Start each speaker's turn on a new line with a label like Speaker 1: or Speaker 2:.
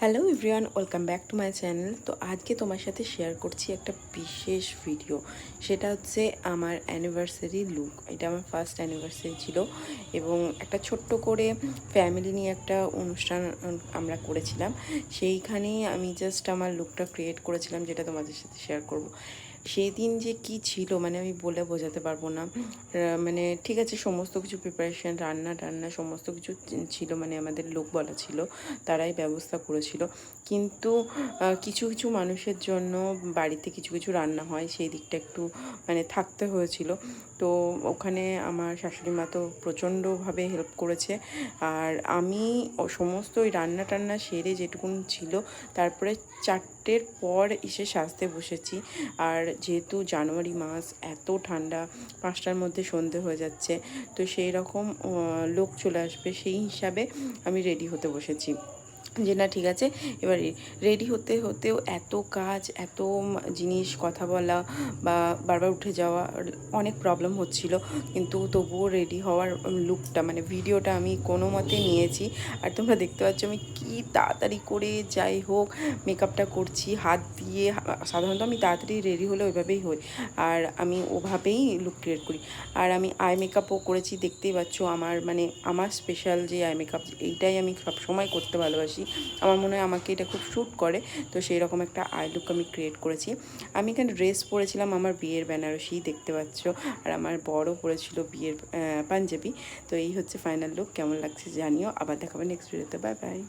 Speaker 1: Hello everyone, welcome back to my channel. তো আজকে তোমার সাথে শেয়ার করছি একটা বিশেষ ভিডিও। সেটা হচ্ছে আমার অ্যানিভার্সারি লুক। এটা আমার ফার্স্ট অ্যানিভার্সারি ছিল এবং একটা ছোট্ট করে ফ্যামিলি নিয়ে একটা অনুষ্ঠান আমরা করেছিলাম। সেইখানেই আমি জাস্ট আমার লুকটা ক্রিয়েট করেছিলাম, যেটা তোমাদের সাথে শেয়ার করব। সেই দিন যে কি ছিল মানে আমি বলে বোঝাতে পারবো না। মানে ঠিক আছে, সমস্ত কিছু প্রিপারেশান, রান্না টান্না সমস্ত কিছু ছিল, মানে আমাদের লোক বলা ছিল, তারাই ব্যবস্থা করেছিল। কিন্তু কিছু কিছু মানুষের জন্য বাড়িতে কিছু কিছু রান্না হয়, সেই দিকটা একটু মানে থাকতে হয়েছিল। তো ওখানে আমার শাশুড়ি মা তো প্রচণ্ডভাবে হেল্প করেছে। আর আমি সমস্ত ওই রান্না টান্না সেরে যেটুকুন ছিল, তারপরে 4টের পর এসে সাজতে বসেছি। আর যেহেতু জানুয়ারি মাস, এত ঠান্ডা, 5টার মধ্যে সন্ধে হয়ে যাচ্ছে, তো সেই রকম লোক চলে আসবে, সেই হিসাবে আমি রেডি হতে বসেছি যে না ঠিক আছে। এবার রেডি হতে হতেও এত কাজ, এত জিনিস, কথা বলা বা বারবার উঠে যাওয়া, অনেক প্রবলেম হচ্ছিল। কিন্তু তবুও রেডি হওয়ার লুকটা মানে ভিডিওটা আমি কোনো মতে নিয়েছি। আর তোমরা দেখতে পাচ্ছ আমি কি তাড়াতাড়ি করে যাই হোক মেকআপটা করছি হাত দিয়ে। সাধারণত আমি তাড়াতাড়ি রেডি হলে ওইভাবেই হই, আর আমি ওভাবেই লুক ক্রিয়েট করি। আর আমি আই মেকআপও করেছি, দেখতেই পাচ্ছ। আমার মানে আমার স্পেশাল যে আই মেকআপ, এইটাই আমি সবসময় করতে ভালোবাসি। আমার মনে হয় আমাকে এটা খুব শ্যুট করে। তো সেই রকম একটা আই লুক আমি ক্রিয়েট করেছি। আমি এখানে ড্রেস পরেছিলাম আমার বিয়ের বেনারসি, দেখতে পাচ্ছ। আর আমার বড়ও পরেছিল বিয়ের পাঞ্জাবি। তো এই হচ্ছে ফাইনাল লুক। কেমন লাগছে জানিও। আবার দেখাবে নেক্সট ভিডিওতে। Bye bye.